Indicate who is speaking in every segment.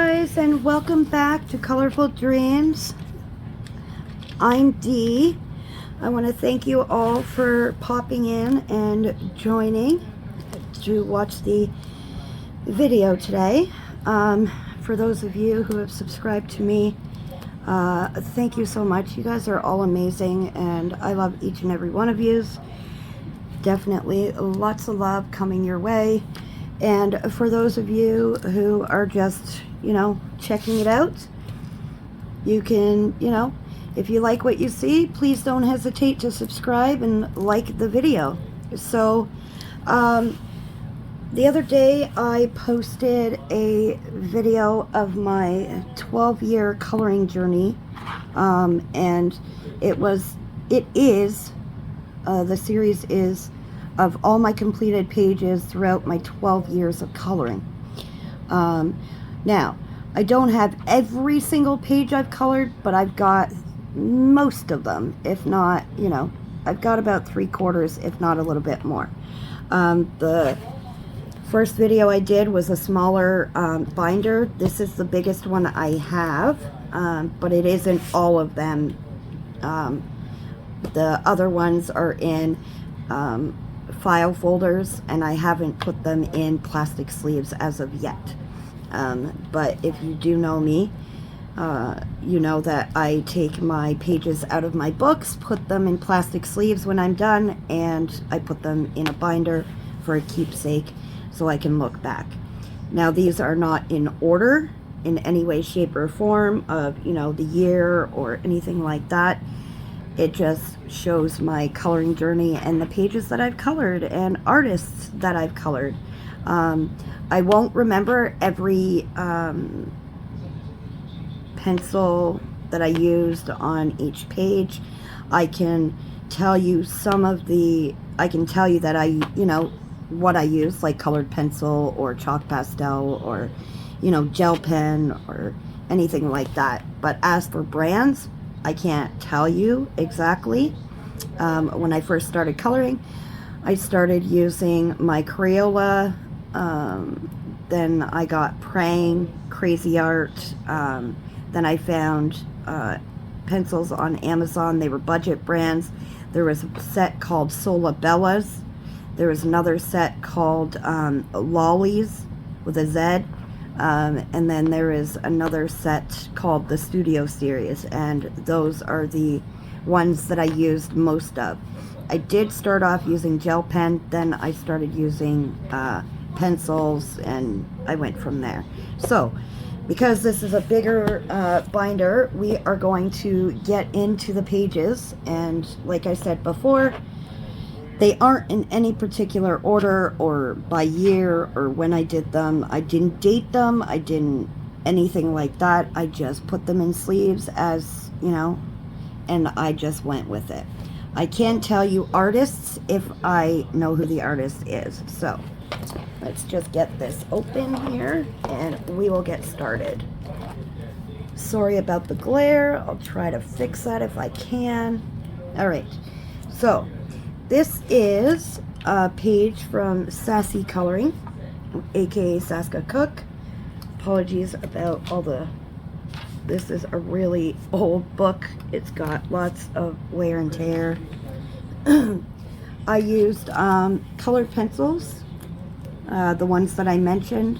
Speaker 1: guys, and welcome back to Colorful Dreams. I'm Dee. I want to thank you all for popping in and joining to watch the video today. For those of you who have subscribed to me, thank you so much. You guys are all amazing, and I love each and every one of you. Definitely lots of love coming your way. And for those of you who are just, checking it out, you can, if you like what you see, please don't hesitate to subscribe and like the video. So, the other day I posted a video of my 12-year coloring journey, and the series is of all my completed pages throughout my 12 years of coloring. Now, I don't have every single page I've colored, but I've got most of them, if not, I've got about 3/4, if not a little bit more. The first video I did was a smaller binder. This is the biggest one I have, but it isn't all of them. The other ones are in file folders, and I haven't put them in plastic sleeves as of yet. But if you do know me, you know that I take my pages out of my books, put them in plastic sleeves when I'm done, and I put them in a binder for a keepsake so I can look back. Now, these are not in order in any way, shape, or form of, the year or anything like that. It just shows my coloring journey and the pages that I've colored and artists that I've colored. I won't remember every pencil that I used on each page. I can tell you that what I use, like colored pencil or chalk pastel or, gel pen or anything like that. But as for brands, I can't tell you exactly. When I first started coloring, I started using my Crayola, then I got Prang, Crazy Art, then I found pencils on Amazon. They were budget brands. There was a set called Solabelas. There was another set called Lolliz with a Z. And then there is another set called the Studio Series, and those are the ones that I used most of. I did start off using gel pen, then I started using pencils, and I went from there. So, because this is a bigger binder, we are going to get into the pages, and like I said before, they aren't in any particular order or by year or when I did them. I didn't date them. I didn't anything like that. I just put them in sleeves as, and I just went with it. I can't tell you artists if I know who the artist is. So let's just get this open here and we will get started. Sorry about the glare. I'll try to fix that if I can. All right. So this is a page from Sassy Coloring, aka Saskja Cook. Apologies about all this is a really old book. It's got lots of wear and tear. I used colored pencils, the ones that I mentioned,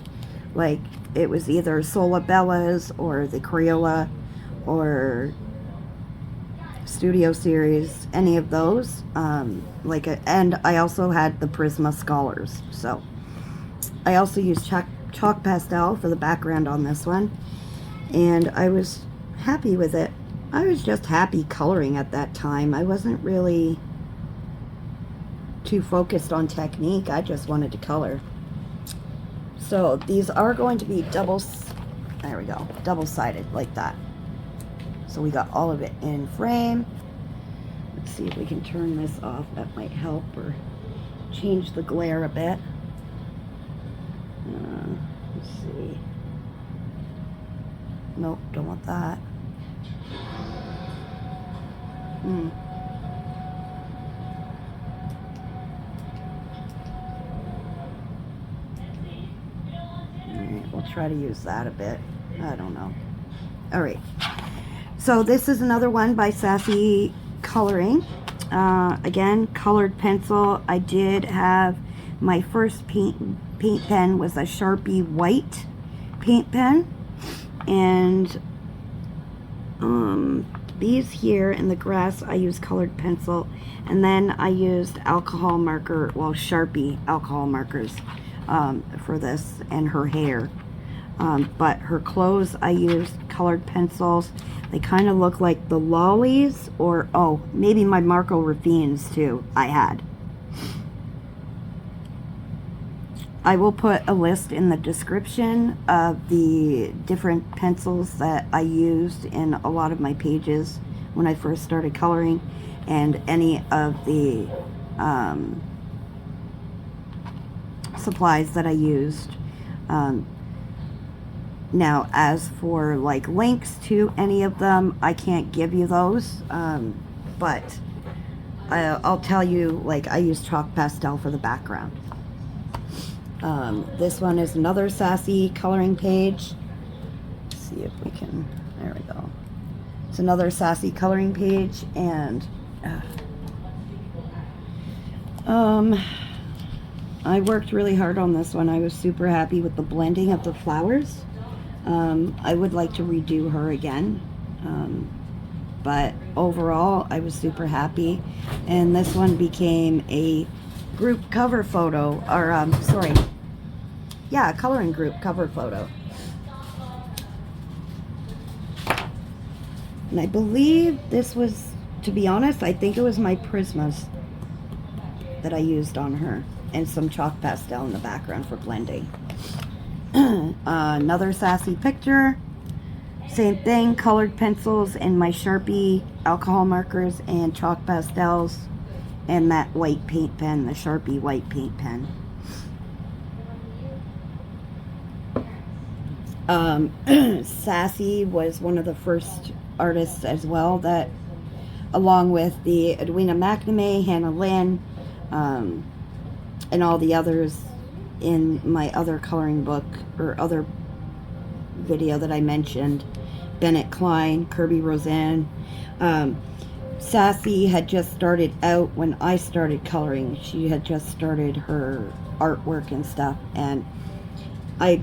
Speaker 1: like it was either Solabela's or the Crayola or Studio Series, any of those, and I also had the Prisma Scholars. So I also used chalk pastel for the background on this one, and I was happy with it. I was just happy coloring at that time. I wasn't really too focused on technique. I just wanted to color. So these are going to be double-sided like that. So we got all of it in frame. Let's see if we can turn this off. That might help, or change the glare a bit. Let's see. Nope, don't want that. Alright, we'll try to use that a bit. I don't know. All right. So this is another one by Sassy Coloring. Again, colored pencil. I did have my first paint pen was a Sharpie white paint pen, and these here in the grass I used colored pencil, and then I used alcohol marker, well, Sharpie alcohol markers for this, and her hair. But her clothes I used colored pencils. They kind of look like the Lolliz, or oh, maybe my Marco Raffines too I had. I will put a list in the description of the different pencils that I used in a lot of my pages when I first started coloring, and any of the supplies that I used. Now, as for like links to any of them, I can't give you those, but I'll tell you, like, I use chalk pastel for the background. This one is another Sassy coloring page. Let's see if we can, there we go. It's another Sassy coloring page, and I worked really hard on this one. I was super happy with the blending of the flowers. I would like to redo her again, but overall I was super happy, and this one became a group cover photo, or sorry, yeah, coloring group cover photo. And I believe this was, to be honest, I think it was my Prismas that I used on her, and some chalk pastel in the background for blending. Another Sassy picture, same thing, colored pencils and my Sharpie alcohol markers and chalk pastels, and that white paint pen, the Sharpie white paint pen. Sassy was one of the first artists as well that, along with the Edwina McNamee, Hannah Lynn, and all the others in my other coloring book or other video that I mentioned, Bennett Klein, Kerby Rosanes. Sassy had just started out when I started coloring. She had just started her artwork and stuff, and I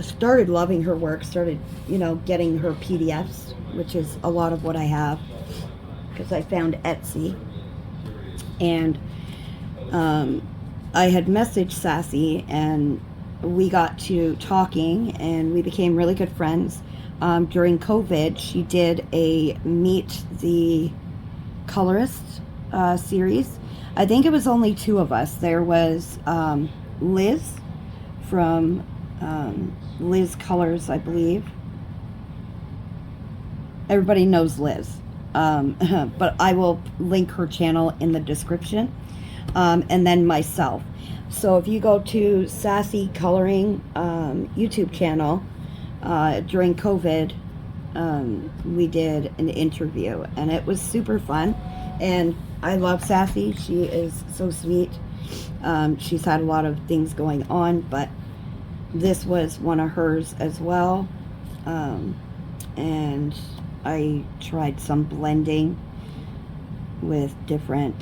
Speaker 1: started loving her work, started, you know, getting her PDFs, which is a lot of what I have, because I found Etsy. And I had messaged Sassy, and we got to talking, and we became really good friends. During COVID, she did a Meet the Colorist series. I think it was only 2 of us. There was Liz from Liz Colors, I believe. Everybody knows Liz. But I will link her channel in the description. And then myself. So if you go to Sassy Coloring YouTube channel, during COVID, we did an interview, and it was super fun. And I love Sassy. She is so sweet. She's had a lot of things going on, but this was one of hers as well. And I tried some blending with different,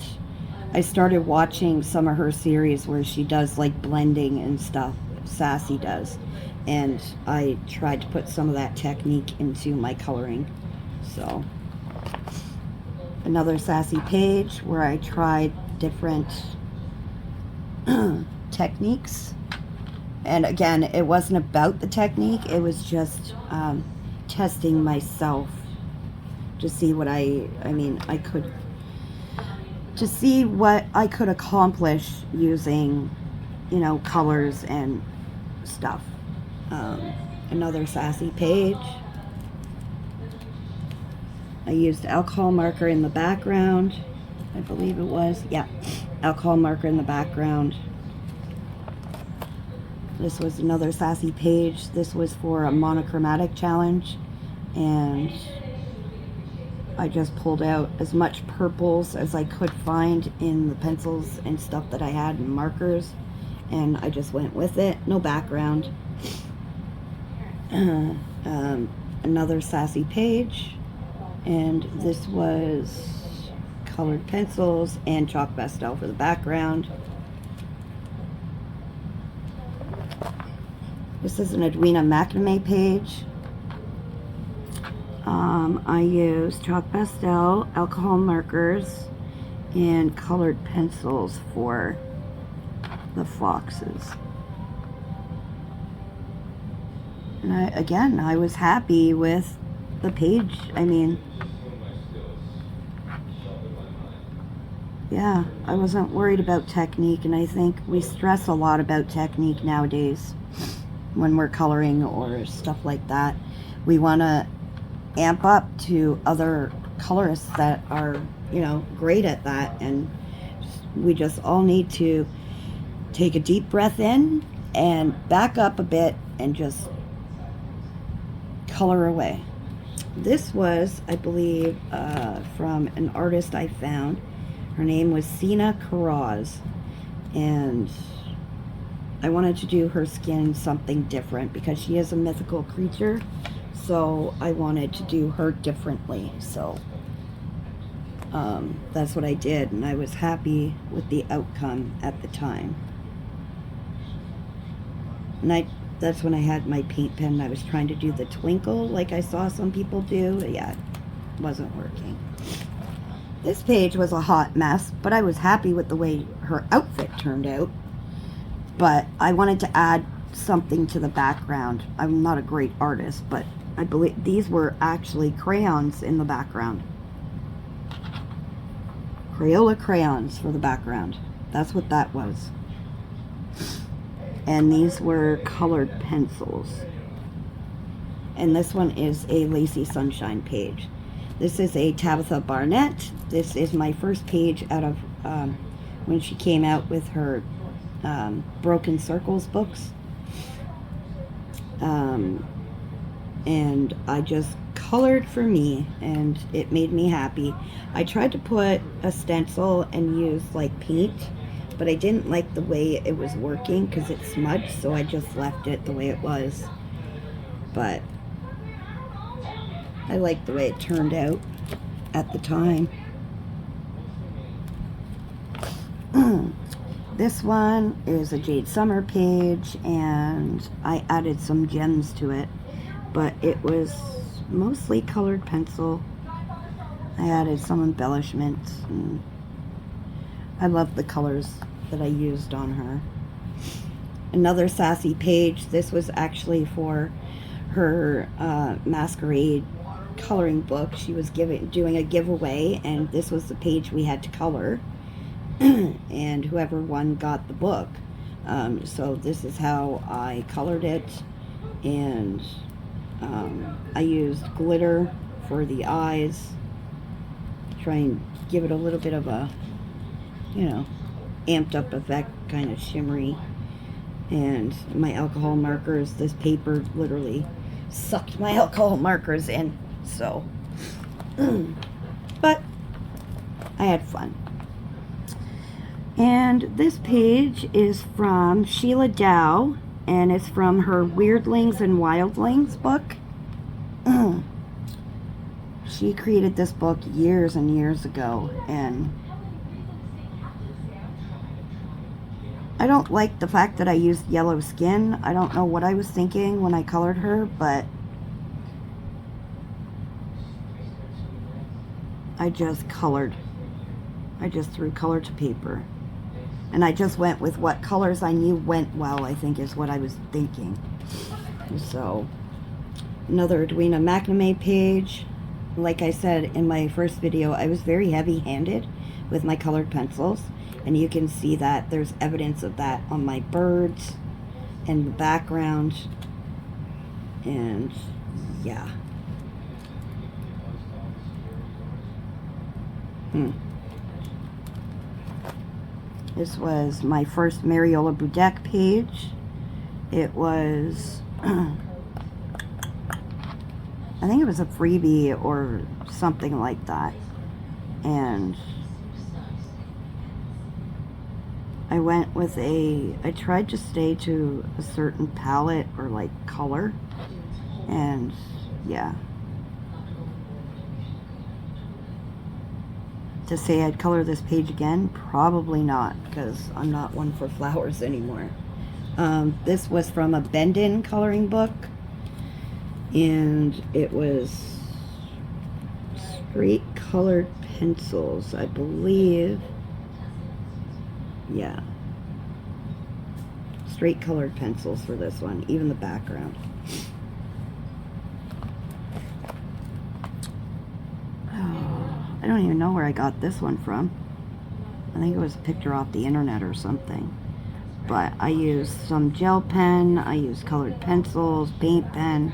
Speaker 1: I started watching some of her series where she does like blending and stuff, Sassy does, and I tried to put some of that technique into my coloring. So another Sassy page where I tried different techniques, and again, it wasn't about the technique, it was just testing myself to see what I could, to see what I could accomplish using, you know, colors and stuff. Another Sassy page. I used alcohol marker in the background, I believe it was, yeah, alcohol marker in the background. This was another Sassy page. This was for a monochromatic challenge, and I just pulled out as much purples as I could find in the pencils and stuff that I had, and markers, and I just went with it. No background. Another Sassy page, and this was colored pencils and chalk pastel for the background. This is an Edwina McNamee page. I use chalk pastel, alcohol markers, and colored pencils for the foxes. And I was happy with the page. I mean, yeah, I wasn't worried about technique, and I think we stress a lot about technique nowadays when we're coloring or stuff like that. We want to amp up to other colorists that are, you know, great at that, and we just all need to take a deep breath in and back up a bit and just color away. This was, I believe, from an artist I found. Her name was Sena Carroz, and I wanted to do her skin something different because she is a mythical creature, so I wanted to do her differently. So that's what I did, and I was happy with the outcome at the time. And that's when I had my paint pen and I was trying to do the twinkle like I saw some people do. Yeah, it wasn't working. This page was a hot mess, but I was happy with the way her outfit turned out. But I wanted to add something to the background. I'm not a great artist, but I believe these were actually crayons in the background. Crayola crayons for the background. That's what that was. And these were colored pencils. And this one is a Lacy Sunshine page. This is a Tabitha Barnett. This is my first page out of when she came out with her Broken Circles books. And I just colored for me, and it made me happy. I tried to put a stencil and use like paint, but I didn't like the way it was working because it smudged, so I just left it the way it was. But I liked the way it turned out at the time. This one is a Jade Summer page, and I added some gems to it, but it was mostly colored pencil. I added some embellishments, and I love the colors that I used on her. Another Sassy page. This was actually for her masquerade coloring book. She was doing a giveaway, and this was the page we had to color. And whoever won got the book. So this is how I colored it, and I used glitter for the eyes, try and give it a little bit of a, you know, amped up effect, kind of shimmery. And my alcohol markers, this paper literally sucked my alcohol markers in, so but I had fun. And this page is from Sheila Dow, and it's from her Weirdlings and Wildlings book. She created this book years and years ago, and I don't like the fact that I used yellow skin. I don't know what I was thinking when I colored her, but I just colored. I just threw color to paper. And I just went with what colors I knew went well, I think is what I was thinking. So, another Edwina McNamee page. Like I said in my first video, I was very heavy-handed with my colored pencils. And you can see that there's evidence of that on my birds and the background. And, yeah. This was my first Mariola Budek page. It was, I think it was a freebie or something like that. And I went with I tried to stay to a certain palette or like color. And yeah, to say I'd color this page again, probably not, because I'm not one for flowers anymore. This was from a Bend-In coloring book, and it was straight colored pencils, I believe. Yeah, straight colored pencils for this one, even the background. I don't even know where I got this one from. I think it was a picture off the internet or something. But I used some gel pen, I used colored pencils, paint pen.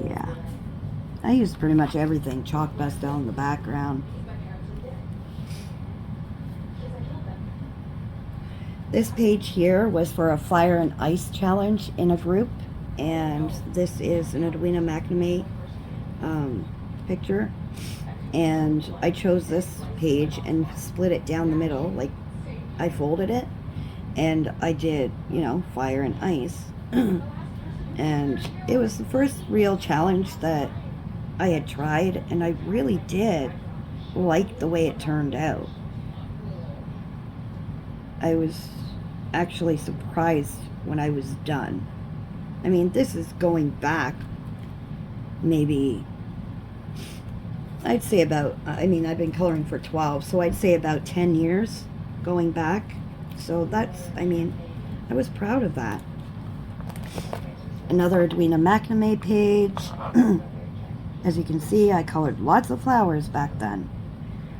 Speaker 1: Yeah. I used pretty much everything. Chalk pastel in the background. This page here was for a fire and ice challenge in a group. And this is an Edwina McNamee picture, and I chose this page and split it down the middle, like I folded it, and I did, you know, fire and ice. And it was the first real challenge that I had tried, and I really did like the way it turned out. I was actually surprised when I was done. I mean, this is going back maybe, I'd say about, I mean, I've been coloring for 12, so I'd say about 10 years going back. So that's, I mean, I was proud of that. Another Edwina McNamee page. As you can see, I colored lots of flowers back then,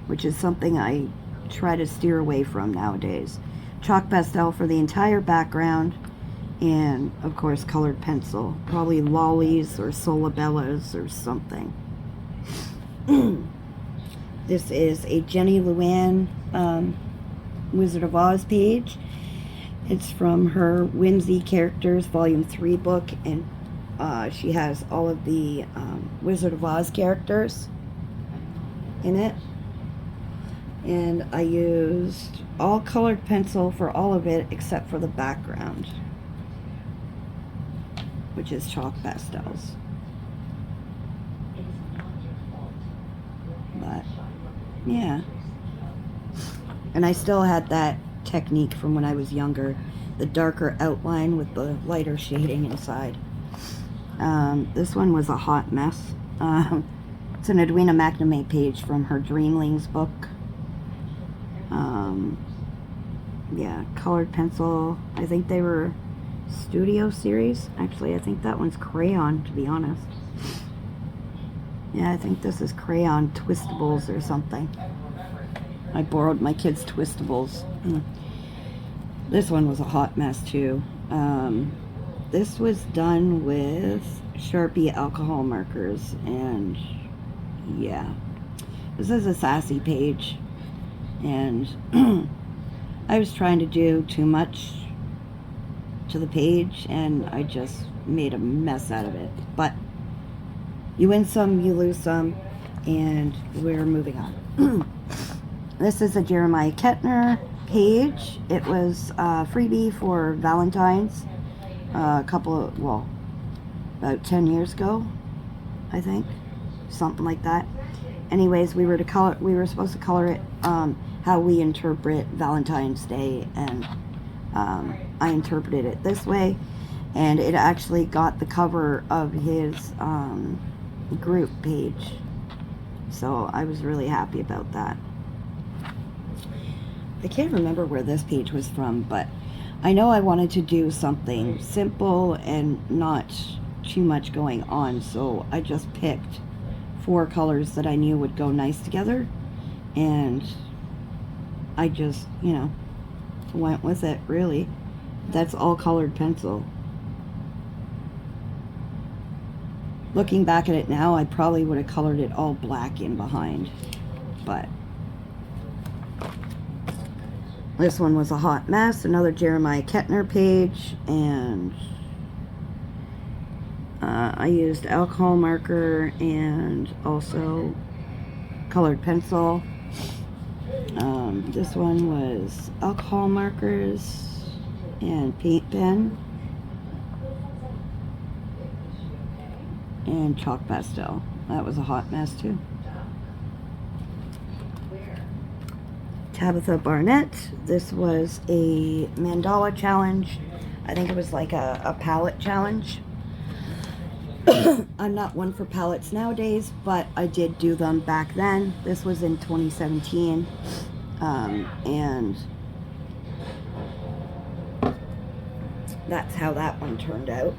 Speaker 1: which is something I try to steer away from nowadays. Chalk pastel for the entire background, and of course colored pencil, probably Lolliz or Solabelas or something. This is a Jenny Luan Wizard of Oz page. It's from her Whimsy Characters Volume 3 book, and she has all of the Wizard of Oz characters in it. And I used all colored pencil for all of it except for the background, which is chalk pastels. But yeah, and I still had that technique from when I was younger, the darker outline with the lighter shading inside. This one was a hot mess. It's an Edwina McNamee page from her Dreamlings book. Yeah, colored pencil. I think they were Studio series. Actually, I think that one's Crayon, to be honest. Yeah, I think this is Crayon Twistables or something. I borrowed my kids' Twistables. This one was a hot mess too. This was done with Sharpie alcohol markers, and yeah, this is a Sassy page, and I was trying to do too much to the page, and I just made a mess out of it. But you win some, you lose some, and we're moving on. This is a Jeremiah Kettner page. It was a freebie for Valentine's about 10 years ago, I think, something like that. Anyways, we were supposed to color it how we interpret Valentine's Day, and I interpreted it this way, and it actually got the cover of his group page, so I was really happy about that. I can't remember where this page was from, but I know I wanted to do something simple and not too much going on, so I just picked 4 colors that I knew would go nice together, and I just, you know, went with it, really. That's all colored pencil. Looking back at it now, I probably would have colored it all black in behind, but this one was a hot mess. Another Jeremiah Kettner page, and I used alcohol marker and also colored pencil. This one was alcohol markers and paint pen. and chalk pastel. That was a hot mess too. Tabitha Barnett. This was a mandala challenge. I think it was like a palette challenge. I'm not one for palettes nowadays, but I did do them back then. This was in 2017. And that's how that one turned out.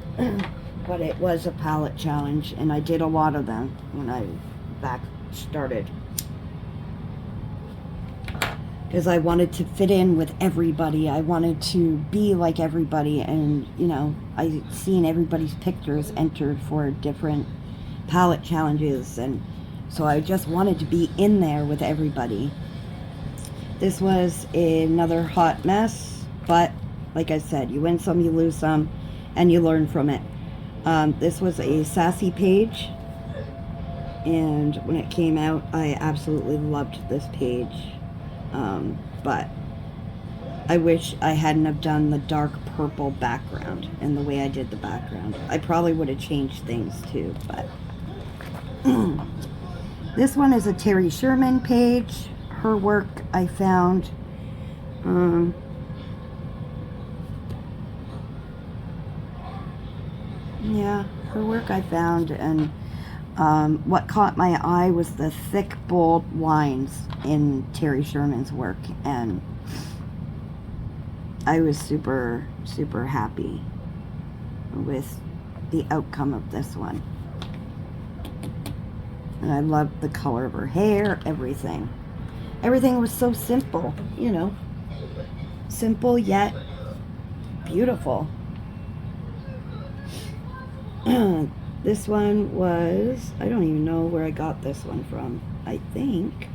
Speaker 1: But it was a palette challenge, and I did a lot of them when I back started. Because I wanted to fit in with everybody. I wanted to be like everybody, and you know, I seen everybody's pictures entered for different palette challenges, and so I just wanted to be in there with everybody. This was another hot mess, but like I said, you win some, you lose some, and you learn from it. This was a Sassy page, and when it came out, I absolutely loved this page. But I wish I hadn't have done the dark purple background and the way I did the background. I probably would have changed things too, but this one is a Terry Sherman page. Her work I found yeah, her work I found, and what caught my eye was the thick, bold lines in Terry Sherman's work, and I was super, super happy with the outcome of this one. And I loved the color of her hair, everything. Everything was so simple, you know. Simple yet beautiful. This one was, I don't even know where I got this one from. I think.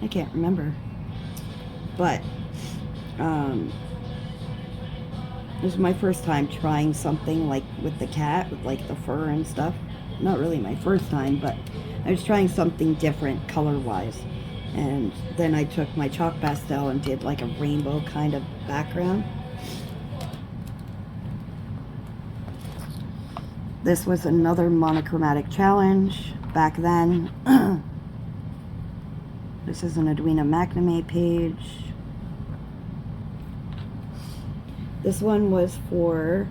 Speaker 1: I can't remember. But, this was my first time trying something like with the cat, with like the fur and stuff. Not really my first time, but I was trying something different color-wise. And then I took my chalk pastel and did like a rainbow kind of background. This was another monochromatic challenge back then. This is an Edwina McNamee page. This one was for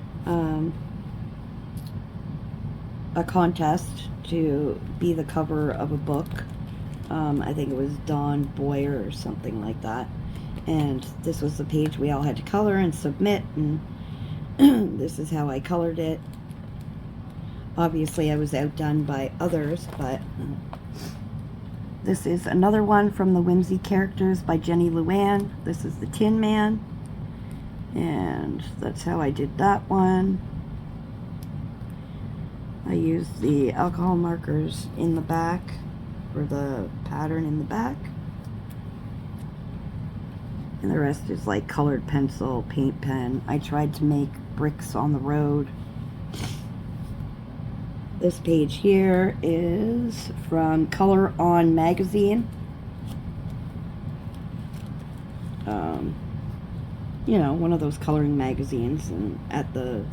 Speaker 1: a contest to be the cover of a book. I think it was Dawn Boyer or something like that. And this was the page we all had to color and submit, and this is how I colored it. Obviously I was outdone by others, but this is another one from the Whimsy Characters by Jenny Luann. This is the Tin Man, and that's how I did that one. I used the alcohol markers in the back for the pattern in the back, and the rest is like colored pencil, paint pen. I tried to make bricks on the road. This page here is from Color On magazine. You know, one of those coloring magazines, and at the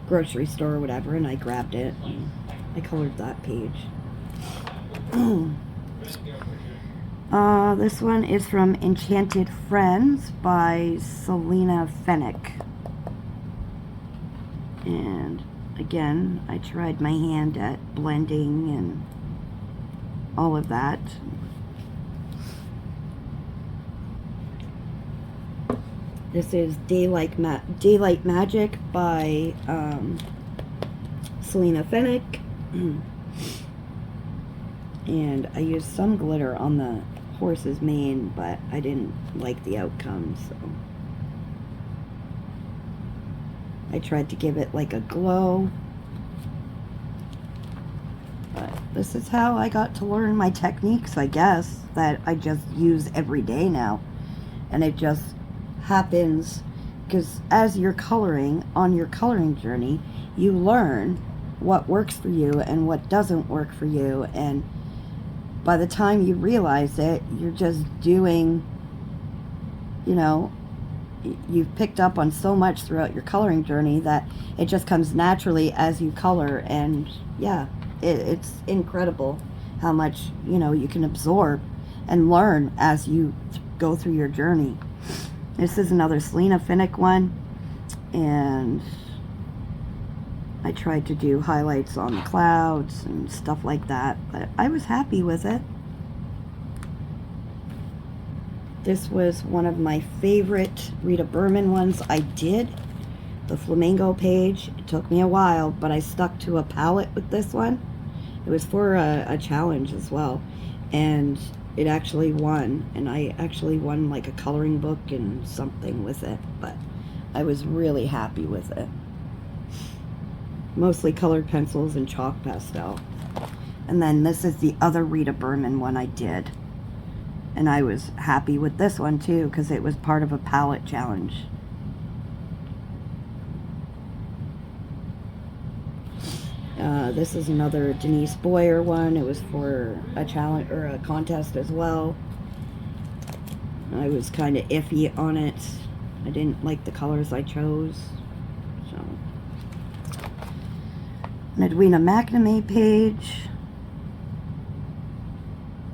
Speaker 1: grocery store or whatever, and I grabbed it and I colored that page. This one is from Enchanted Friends by Selina Fenech. And again, I tried my hand at blending and all of that. This is Daylight Magic by Selina Fenech. And I used some glitter on the horse's mane, but I didn't like the outcome, so I tried to give it like a glow. But this is how I got to learn my techniques, I guess, that I just use every day now. And it just happens because as you're coloring, on your coloring journey, you learn what works for you and what doesn't work for you, and by the time you realize it, you're just doing, you know, you've picked up on so much throughout your coloring journey that it just comes naturally as you color. And yeah, it's incredible how much, you know, you can absorb and learn as you go through your journey. This is another Selina Fenech one, and I tried to do highlights on the clouds and stuff like that, but I was happy with it. This was one of my favorite Rita Berman ones I did, the Flamingo page. It took me a while, but I stuck to a palette with this one. It was for a challenge as well, and it actually won, and I actually won like a coloring book and something with it, but I was really happy with it. Mostly colored pencils and chalk pastel. And then this is the other Rita Berman one I did, and I was happy with this one too because it was part of a palette challenge. This is another Denise Boyer one. It was for a challenge or a contest as well. I was kind of iffy on it. I didn't like the colors I chose. So, an Edwina McNamee page.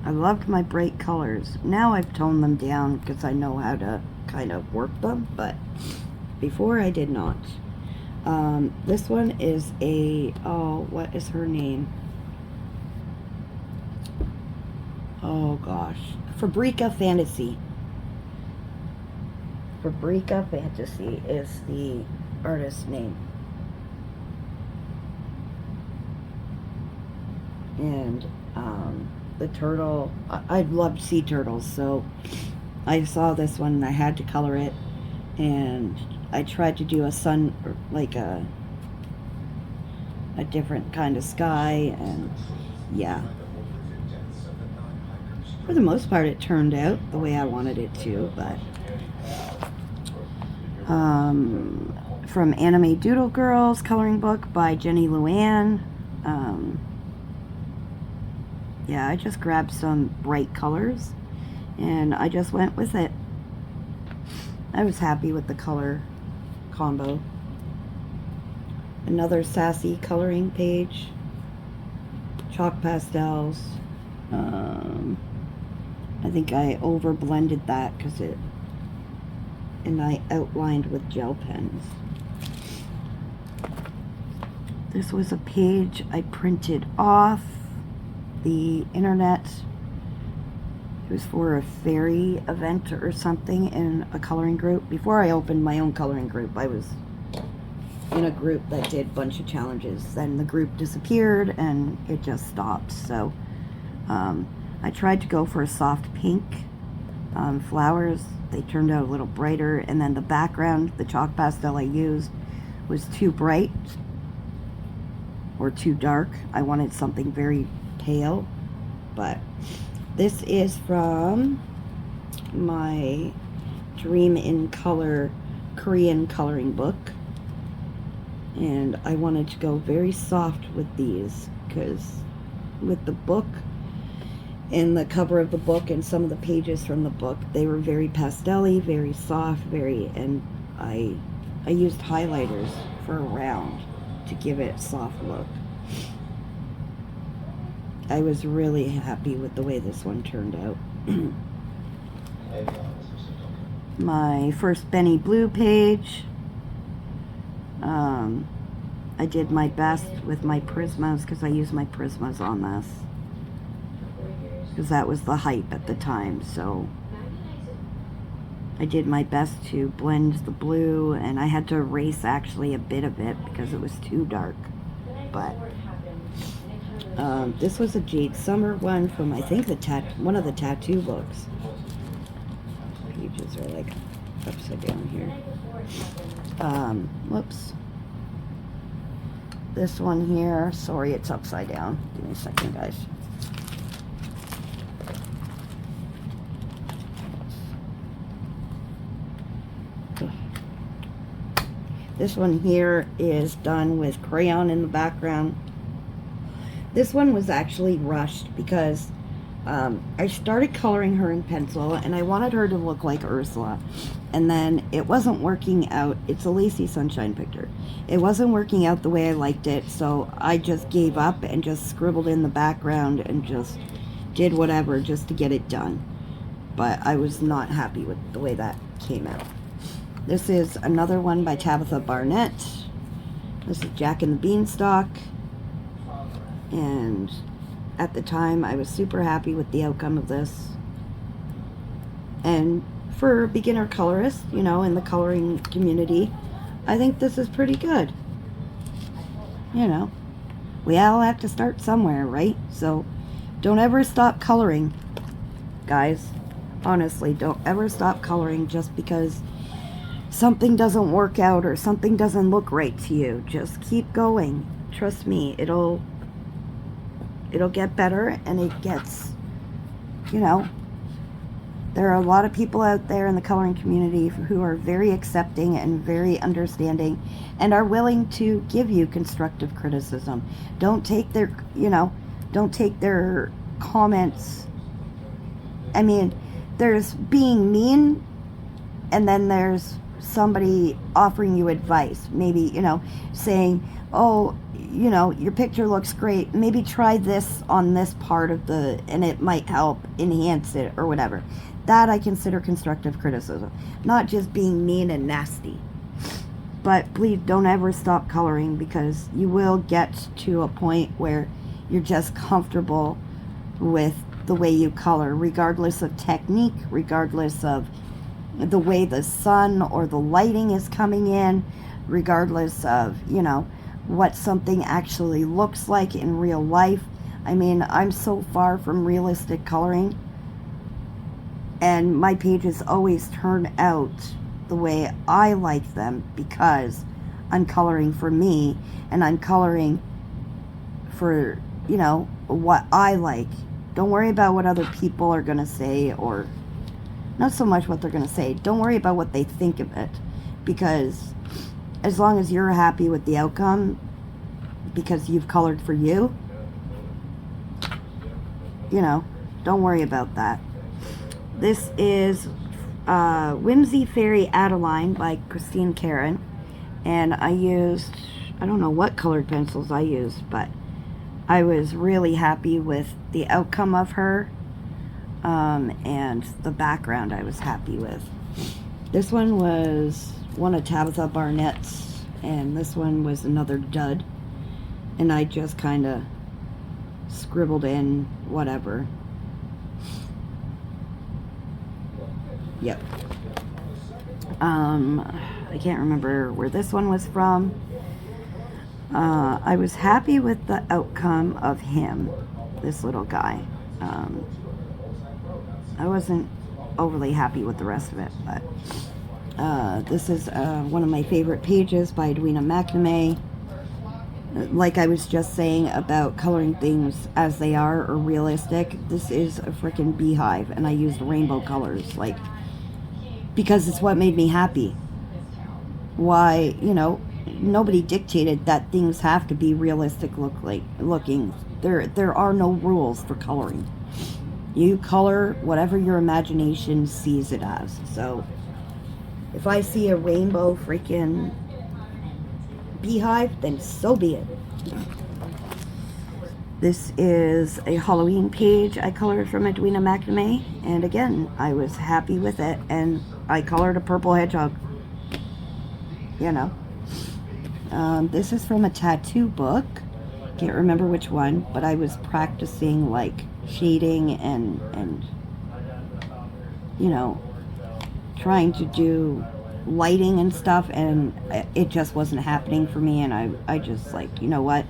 Speaker 1: I loved my bright colors. Now I've toned them down because I know how to kind of work them, but before I did not. This one is a, oh, what is her name? Oh gosh, Fabrica Fantasy. Fabrica Fantasy is the artist's name. And the turtle, I loved sea turtles, so I saw this one and I had to color it, and I tried to do a sun, like a different kind of sky, and yeah, for the most part it turned out the way I wanted it to. But from Anime Doodle Girls coloring book by Jenny Luann. Yeah, I just grabbed some bright colors and I just went with it. I was happy with the color combo. Another Sassy coloring page. Chalk pastels. I think I over blended that because it, and I outlined with gel pens. This was a page I printed off the internet. It was for a fairy event or something in a coloring group. Before I opened my own coloring group, I was in a group that did a bunch of challenges. Then the group disappeared and it just stopped. So I tried to go for a soft pink flowers. They turned out a little brighter, and then the background, the chalk pastel I used, was too bright or too dark. I wanted something very pale. But this is from my Dream in Color Korean coloring book, and I wanted to go very soft with these because with the book and the cover of the book and some of the pages from the book, they were very pastel-y, very soft, very, and I used highlighters for around to give it a soft look. I was really happy with the way this one turned out. My first Benny Blue page. I did my best with my Prismas because I used my Prismas on this, because that was the hype at the time. So I did my best to blend the blue, and I had to erase actually a bit of it because it was too dark. But this was a Jade Summer one from, I think, one of the tattoo books. Pages are like upside down here. Whoops. This one here, sorry, it's upside down. Give me a second, guys. This one here is done with crayon in the background. This one was actually rushed because I started coloring her in pencil, and I wanted her to look like Ursula. And then it wasn't working out. It's a Lacy Sunshine picture. It wasn't working out the way I liked it, so I just gave up and just scribbled in the background and just did whatever just to get it done. But I was not happy with the way that came out. This is another one by Tabitha Barnett. This is Jack and the Beanstalk. And at the time, I was super happy with the outcome of this. And for beginner colorists, you know, in the coloring community, I think this is pretty good. You know, we all have to start somewhere, right? So don't ever stop coloring, guys. Honestly, don't ever stop coloring just because something doesn't work out or something doesn't look right to you. Just keep going. Trust me, it'll get better, and it gets, you know, there are a lot of people out there in the coloring community who are very accepting and very understanding and are willing to give you constructive criticism. Don't take their, you know, don't take their comments. I mean, there's being mean, and then there's somebody offering you advice. Maybe, you know, saying, oh, you know, your picture looks great. Maybe try this on this part of the, and it might help enhance it or whatever. That I consider constructive criticism. Not just being mean and nasty. But please don't ever stop coloring, because you will get to a point where you're just comfortable with the way you color, regardless of technique, regardless of the way the sun or the lighting is coming in, regardless of, you know, what something actually looks like in real life. I mean, I'm so far from realistic coloring, and my pages always turn out the way I like them, because I'm coloring for me, and I'm coloring for, you know, what I like. Don't worry about what other people are going to say, or not so much what they're going to say. Don't worry about what they think of it, because as long as you're happy with the outcome, because you've colored for you, you know, don't worry about that. This is Whimsy Fairy Adeline by Karron, and I used, I don't know what colored pencils I used, but I was really happy with the outcome of her, and the background I was happy with. This one was one of Tabitha Barnett's, and this one was another dud, and I just kind of scribbled in whatever. Yep. I can't remember where this one was from. I was happy with the outcome of him, this little guy. I wasn't overly happy with the rest of it, but this is one of my favorite pages by Edwina McNamee. Like I was just saying about coloring things as they are or realistic, this is a freaking beehive, and I used rainbow colors, like, because it's what made me happy. Why, you know, nobody dictated that things have to be realistic looking. There are no rules for coloring. You color whatever your imagination sees it as. So if I see a rainbow freaking beehive, then so be it. This is a Halloween page I colored from Edwina McNamee, and again, I was happy with it, and I colored a purple hedgehog. You know. This is from a tattoo book. Can't remember which one, but I was practicing like shading and you know, trying to do lighting and stuff, and it just wasn't happening for me, and I just like, you know what,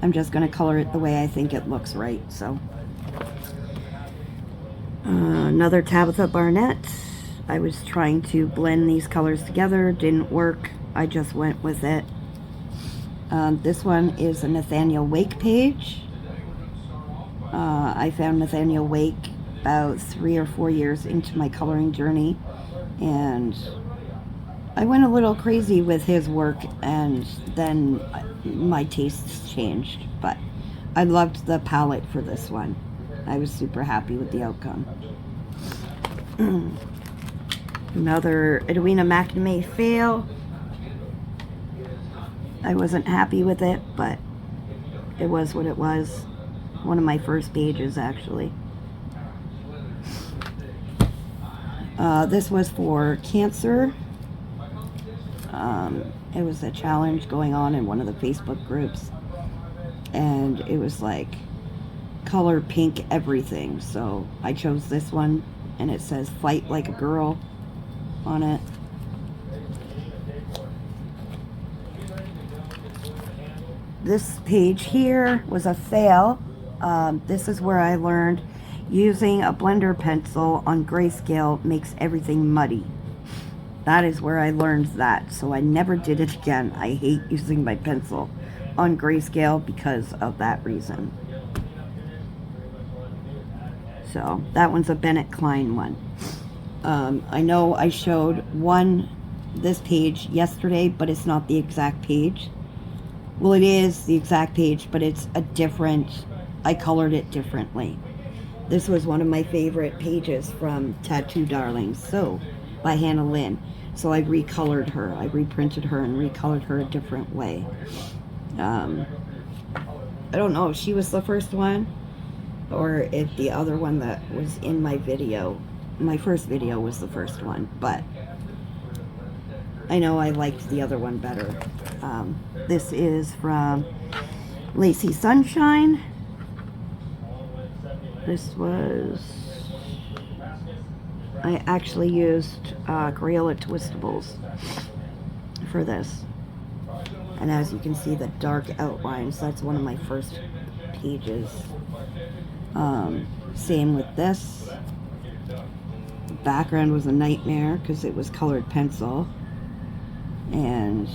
Speaker 1: I'm just gonna color it the way I think it looks right. So another Tabitha Barnett. I was trying to blend these colors together, didn't work. I just went with it. This one is a Nathaniel Wake page. I found Nathaniel Wake about 3 or 4 years into my coloring journey, and I went a little crazy with his work, and then my tastes changed, but I loved the palette for this one. I was super happy with the outcome. Another Edwina McNamee fail. I wasn't happy with it, but it was what it was. One of my first pages, actually. This was for cancer. It was a challenge going on in one of the Facebook groups, and it was like color pink everything. So I chose this one, and it says "Fight Like a Girl" on it. This page here was a fail. This is where I learned using a blender pencil on grayscale makes everything muddy. That is where I learned that, so I never did it again. I hate using my pencil on grayscale because of that reason. So that one's a Bennett Klein one. I know I showed this page yesterday, but it's not the exact page. Well, it is the exact page, but it's a different, I colored it differently. This was one of my favorite pages from Tattoo Darlings, So, by Hannah Lynn. So I recolored her. I reprinted her and recolored her a different way. I don't know if she was the first one or if the other one that was in my video. My first video was the first one, but I know I liked the other one better. This is from Lacy Sunshine. This was, I actually used Crayola twistables for this. And as you can see, the dark outlines, that's one of my first pages. Same with this. The background was a nightmare because it was colored pencil. And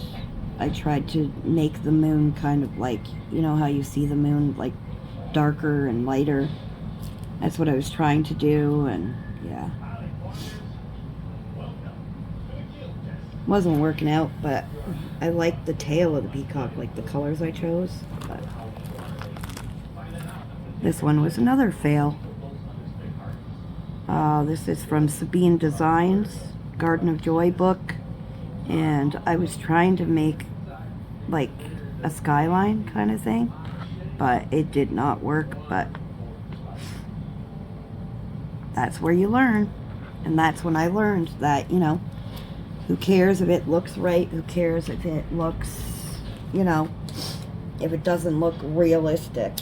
Speaker 1: I tried to make the moon kind of like, you know how you see the moon, like darker and lighter. That's what I was trying to do, and yeah. Wasn't working out, but I liked the tail of the peacock, like the colors I chose. But this one was another fail. This is from Sabine Designs, Garden of Joy book. And I was trying to make like a skyline kind of thing, but it did not work. But that's where you learn. And that's when I learned that, you know, who cares if it looks right? Who cares if it looks, you know, if it doesn't look realistic?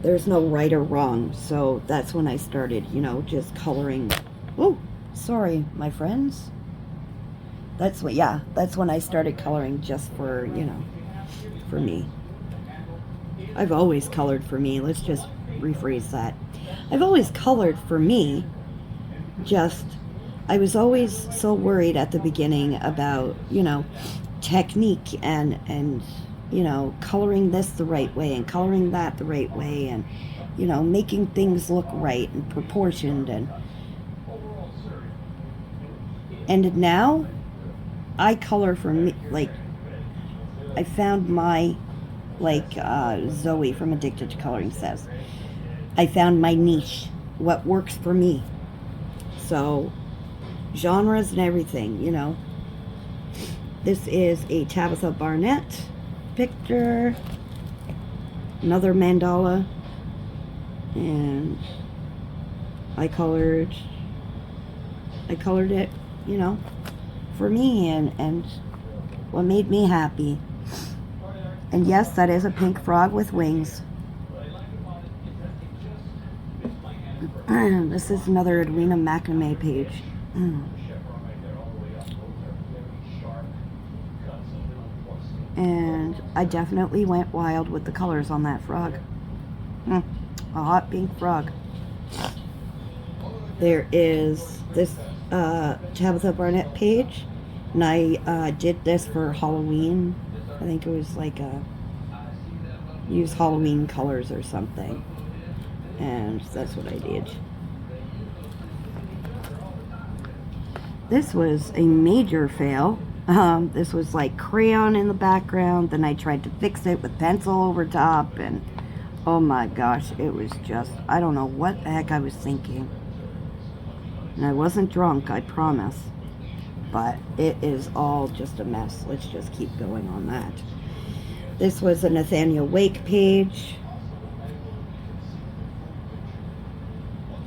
Speaker 1: There's no right or wrong. So that's when I started, you know, just coloring. Oh, sorry, my friends. That's what, yeah, that's when I started coloring just for, you know, for me. I've always colored for me. Let's just rephrase that. I've always colored for me, just I was always so worried at the beginning about, you know, technique and you know, coloring this the right way and coloring that the right way, and you know, making things look right and proportioned, and now I color for me. Like, I found my, like Zoe from Addicted to Coloring says, I found my niche, what works for me. So genres and everything, you know. This is a Tabitha Barnett picture, another mandala, and I colored it, you know, for me and what made me happy. And yes, that is a pink frog with wings. This is another Edwina McNamee page. And I definitely went wild with the colors on that frog. A hot pink frog. There is this Tabitha Barnett page, and I did this for Halloween. I think it was like use Halloween colors or something, and that's what I did. This was a major fail. This was like crayon in the background, then I tried to fix it with pencil over top, and Oh my gosh, it was just, I don't know what the heck I was thinking. And I wasn't drunk, I promise. But it is all just a mess. Let's just keep going on that. This was a Nathaniel Wake page.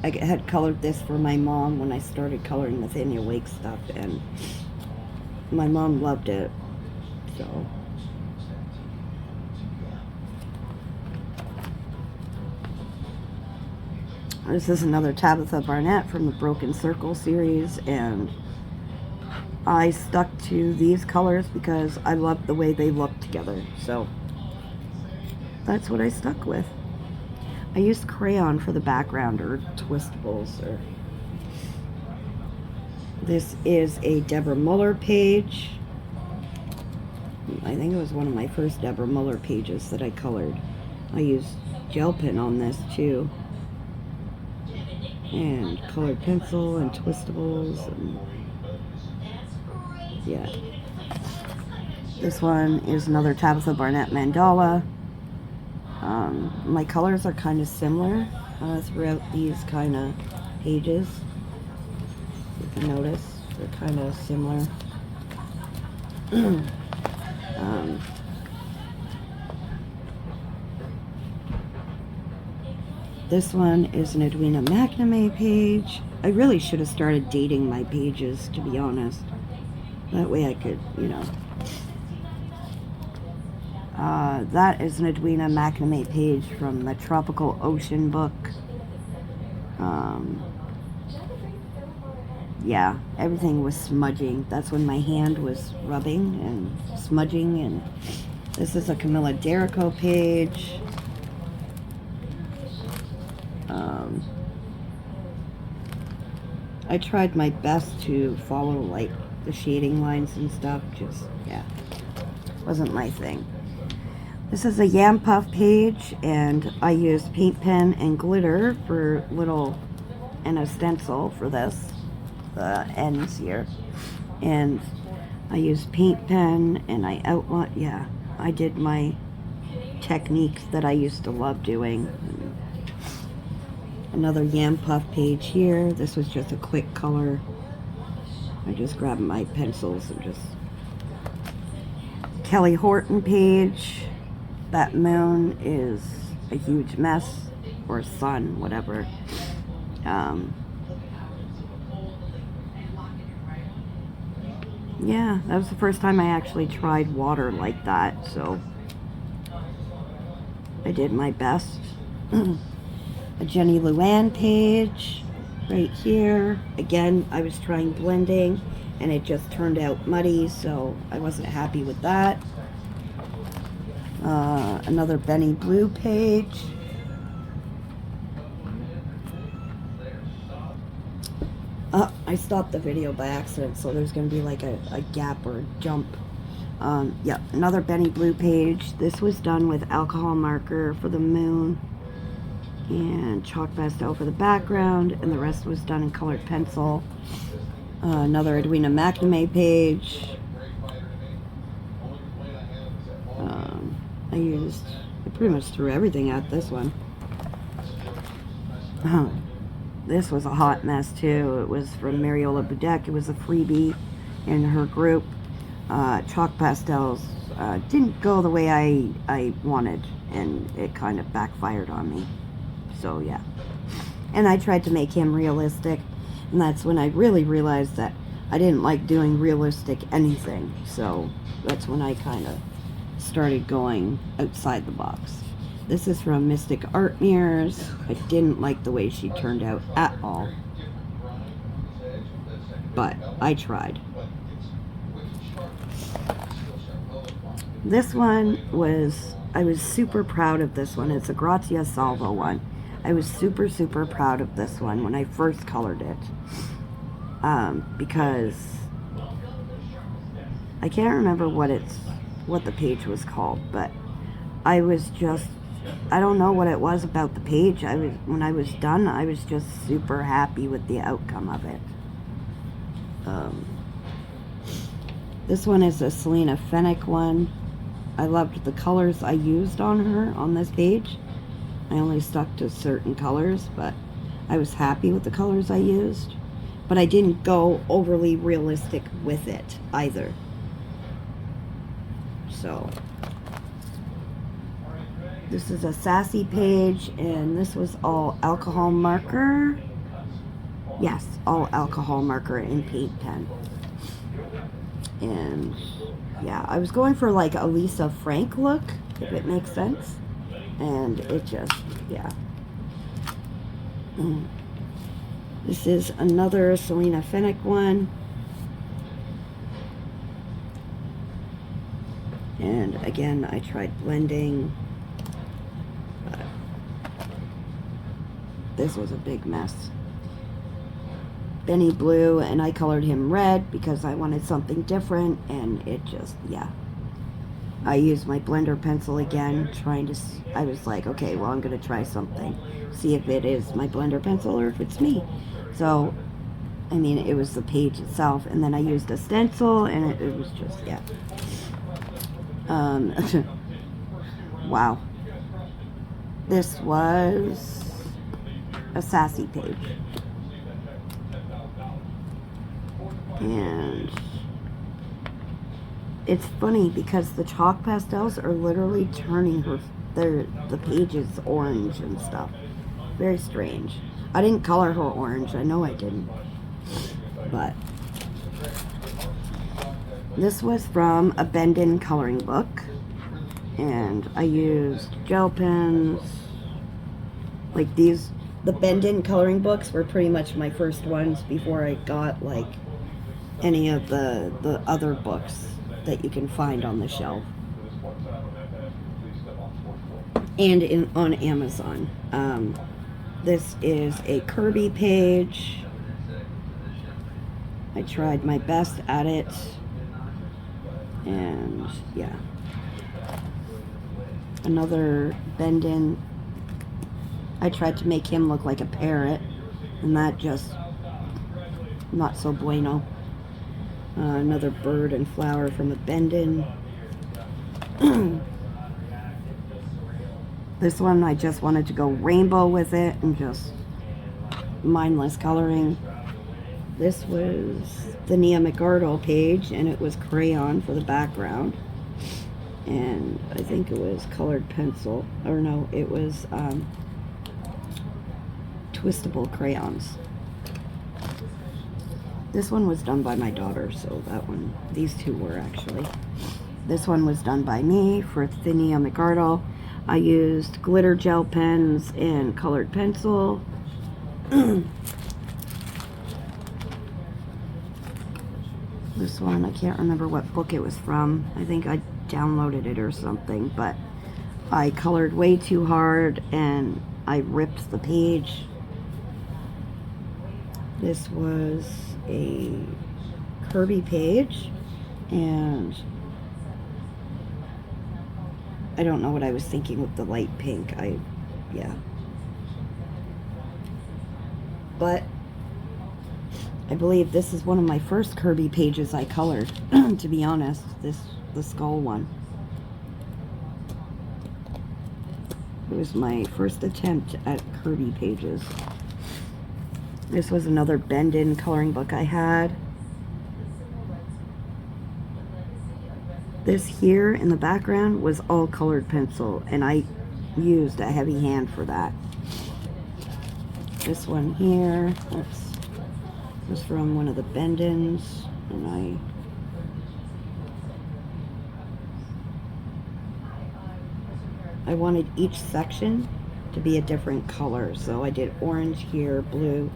Speaker 1: I had colored this for my mom when I started coloring Nathaniel Wake stuff, and my mom loved it. So this is another Tabitha Barnett from the Broken Circle series, and I stuck to these colors because I loved the way they looked together. So that's what I stuck with. I used crayon for the background, or twistables, or this is a Deborah Muller page. I think it was one of my first Deborah Muller pages that I colored. I used gel pen on this too, and colored pencil and twistables, and yeah. This one is another Tabitha Barnett mandala. My colors are kind of similar throughout these kind of pages. You can notice they're kind of similar. This one is an Edwina McNamee page. I really should have started dating my pages, to be honest. That way I could, you know. That is an Edwina McNamee page from the Tropical Ocean book. Yeah, everything was smudging. That's when my hand was rubbing and smudging. And this is a Camilla Derrico page. I tried my best to follow like the shading lines and stuff. Just, yeah, wasn't my thing. This is a Yam Puff page, and I used paint pen and glitter for little, and a stencil for this, the ends here. And I used paint pen, and I outlined, yeah, I did my techniques that I used to love doing. Another Yam Puff page here. This was just a quick color. I just grabbed my pencils and just... Kelly Horton page. That moon is a huge mess, or sun, whatever. Yeah, that was the first time I actually tried water like that, so I did my best. A Jenny Luann page right here. Again, I was trying blending and it just turned out muddy, so I wasn't happy with that. Another Benny Blue page. I stopped the video by accident, so there's going to be like a gap or a jump. Yeah, another Benny Blue page. This was done with alcohol marker for the moon and chalk pastel for the background, and the rest was done in colored pencil. Another Edwina McNamee page. I pretty much threw everything at this one. This was a hot mess too. It was from Mariola Budek. It was a freebie in her group. Chalk pastels didn't go the way I wanted, and it kind of backfired on me. So yeah. And I tried to make him realistic, and that's when I really realized that I didn't like doing realistic anything. So that's when I kind of started going outside the box. This is from Mystic Art Mirrors. I didn't like the way she turned out at all, but I tried. This one was, I was super proud of this one. It's a Grazia Salvo one. I was super proud of this one when I first colored it, because I can't remember what the page was called, but I was just, I don't know what it was about the page. When I was done, I was just super happy with the outcome of it. This one is a Selina Fenech one. I loved the colors I used on her on this page. I only stuck to certain colors, but I was happy with the colors I used. But I didn't go overly realistic with it either. So, this is a Sassy page, and this was all alcohol marker. Yes, all alcohol marker and paint pen. And yeah, I was going for like a Lisa Frank look, if it makes sense. And it just, yeah. This is another Selina Fenech one. And again, I tried blending, but this was a big mess. Benny blue, and I colored him red because I wanted something different, and it just, yeah. I used my blender pencil again, I was like, okay, well, I'm going to try something. See if it is my blender pencil or if it's me. So, I mean, it was the page itself, and then I used a stencil, and it was just, yeah. Wow. This was a Sassy page. And it's funny because the chalk pastels are literally turning the pages orange and stuff. Very strange. I didn't color her orange. I know I didn't. But this was from a Bend-In coloring book. And I used gel pens. Like these, the Bend-In coloring books were pretty much my first ones before I got like any of the other books that you can find on the shelf and on Amazon. This is a Kerby page. I tried my best at it, and yeah. Another Bend-In. I tried to make him look like a parrot, and that just not so bueno. Another bird and flower from a Bend-In. This one I just wanted to go rainbow with it and just mindless coloring. This was the Nia McArdle page, and it was crayon for the background. And I think it was colored pencil. Or no, it was twistable crayons. This one was done by my daughter, so that one, these two were actually. This one was done by me for the Nia McArdle. I used glitter gel pens and colored pencil. This one, I can't remember what book it was from. I think I downloaded it or something, but I colored way too hard and I ripped the page. This was a Kerby page, and I don't know what I was thinking with the light pink. Yeah. But I believe this is one of my first Kerby pages I colored, to be honest, the skull one. It was my first attempt at Kerby pages. This was another Bend-In coloring book I had. This here in the background was all colored pencil, and I used a heavy hand for that. This one here, was from one of the Bend-Ins, and I wanted each section to be a different color, so I did orange here, blue,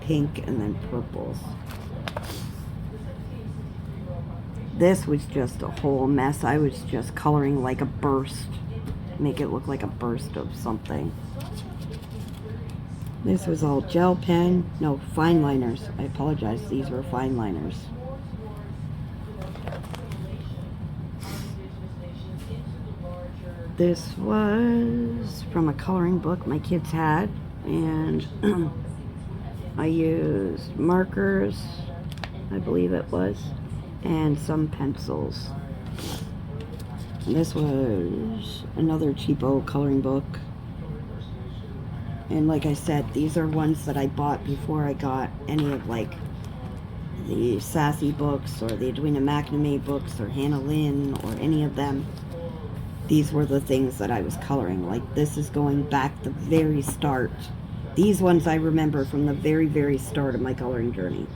Speaker 1: pink, and then purples. This was just a whole mess. I was just coloring like a burst, make it look like a burst of something. This was all gel pen, no, fine liners. I apologize, these were fine liners. This was from a coloring book my kids had, and I used markers, I believe it was, and some pencils. And this was another cheapo coloring book. And like I said, these are ones that I bought before I got any of like the Sassy books or the Edwina McNamee books or Hannah Lynn or any of them. These were the things that I was coloring. Like this is going back the very start. These ones I remember from the very, very start of my coloring journey.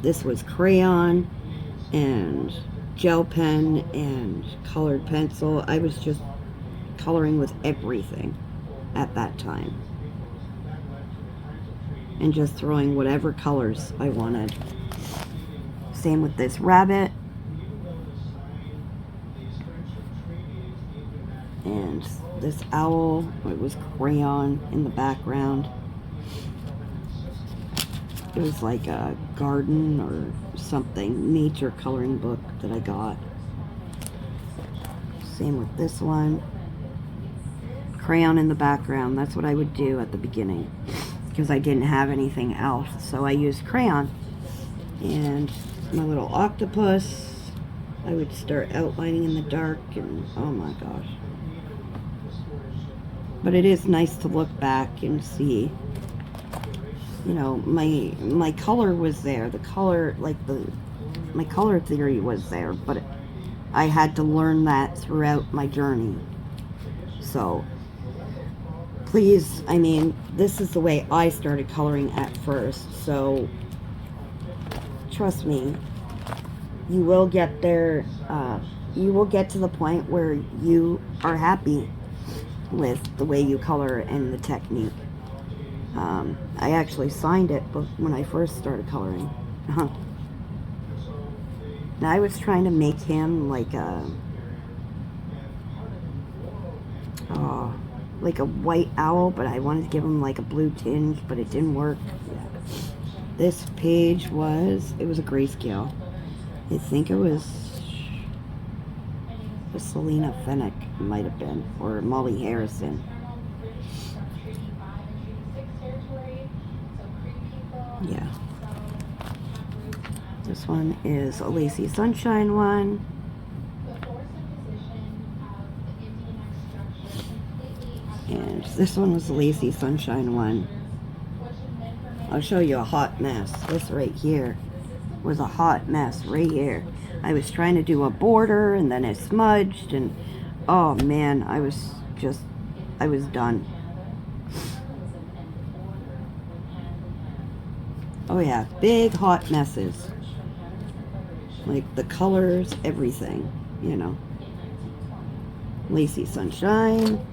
Speaker 1: This was crayon and gel pen and colored pencil. I was just coloring with everything at that time. And just throwing whatever colors I wanted. Same with this rabbit. And this owl, it was crayon in the background. It was like a garden or something, nature coloring book that I got. Same with this one. Crayon in the background, that's what I would do at the beginning because I didn't have anything else, so I used crayon. And my little octopus, I would start outlining in the dark, and oh my gosh. But it is nice to look back and see, you know, my color was there. The color, like my color theory was there, but I had to learn that throughout my journey. So please, I mean, this is the way I started coloring at first, so trust me, you will get there. You will get to the point where you are happy with the way you color and the technique. I actually signed it when I first started coloring. Now I was trying to make him like a white owl, but I wanted to give him like a blue tinge, but it didn't work. This page was a grayscale. I think it was the Selina Fenech, might have been, or Molly Harrison. Yeah. This one is a Lacy Sunshine one. And this one was the Lacy Sunshine one. I'll show you a hot mess. This right here was a hot mess right here. I was trying to do a border and then it smudged, and oh man, I was done. Oh yeah, big hot messes. Like the colors, everything, you know. Lacy Sunshine.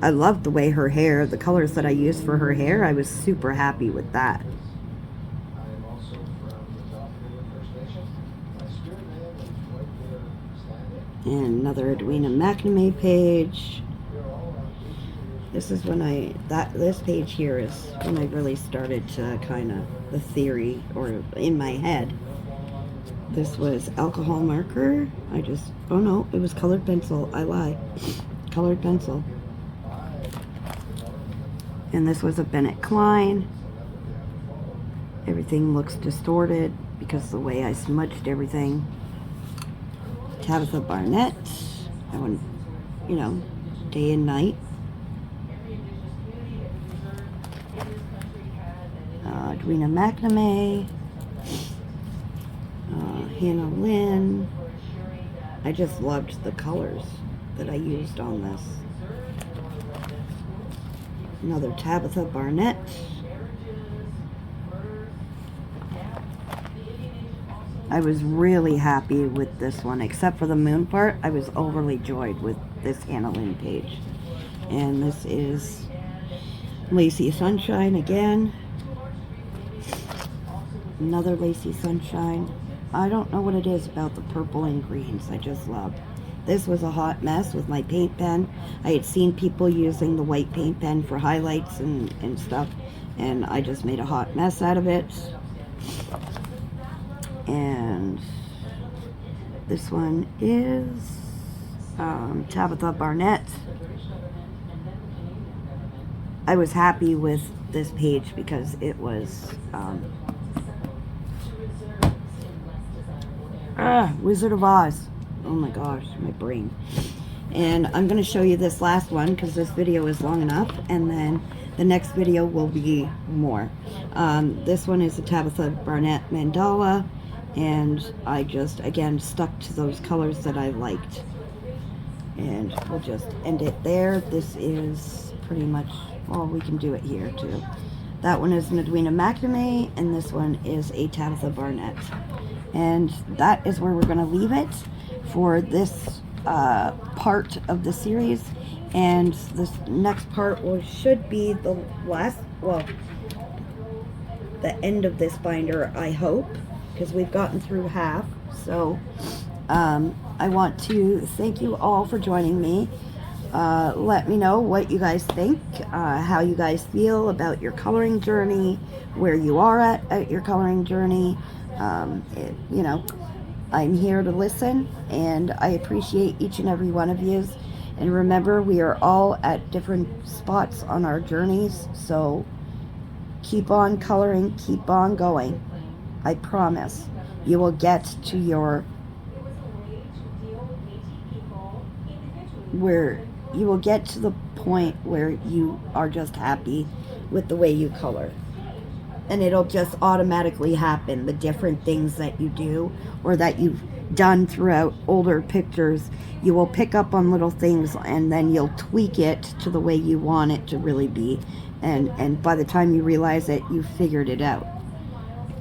Speaker 1: I loved the way her hair, the colors that I used for her hair, I was super happy with that. And another Edwina McNamee page. This is when this page here is when I really started to kind of, the theory, or in my head. This was alcohol marker. Oh no, it was colored pencil. I lie. Colored pencil. And this was a Bennett Klein. Everything looks distorted because of the way I smudged everything. Tabitha Barnett. I went, you know, day and night. Edwina McNamee. Hannah Lynn. I just loved the colors that I used on this. Another Tabitha Barnett. I was really happy with this one, except for the moon part. I was overly joyed with this Hannah Lynn page. And this is Lacy Sunshine again. Another Lacy Sunshine. I don't know what it is about the purple and greens. I just love. This was a hot mess with my paint pen. I had seen people using the white paint pen for highlights and stuff, and I just made a hot mess out of it. And this one is Tabitha Barnett. I was happy with this page because it was Wizard of Oz. Oh my gosh, my brain. And I'm going to show you this last one because this video is long enough, and then the next video will be more. This one is a Tabitha Barnett mandala, and I just, again, stuck to those colors that I liked. And we'll just end it there. This is pretty much, well, we can do it here too. That one is an Edwina McNamee, and this one is a Tabitha Barnett. And that is where we're going to leave it for this part of the series. And this next part should be the last, well, the end of this binder, I hope, because we've gotten through half. So I want to thank you all for joining me. Let me know what you guys think, how you guys feel about your coloring journey, where you are at your coloring journey. You know, I'm here to listen, and I appreciate each and every one of you. And remember, we are all at different spots on our journeys, so keep on coloring, keep on going. I promise you will get to your you will get to the point where you are just happy with the way you color. And it'll just automatically happen. The different things that you do or that you've done throughout older pictures, you will pick up on little things, and then you'll tweak it to the way you want it to really be. And by the time you realize it, you figured it out.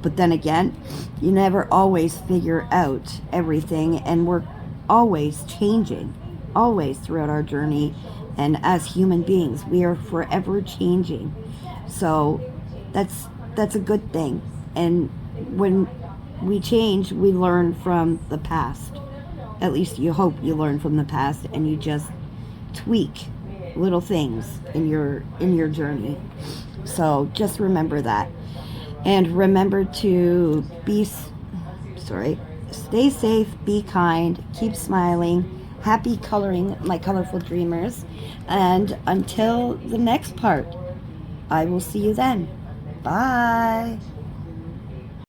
Speaker 1: But then again, you never always figure out everything, and we're always changing. Always throughout our journey, and as human beings we are forever changing, so that's a good thing. And when we change, we learn from the past. At least you hope you learn from the past, and you just tweak little things in your journey. So just remember that, and remember to stay safe, be kind, keep smiling. Happy coloring, my colorful dreamers. And until the next part, I will see you then. Bye.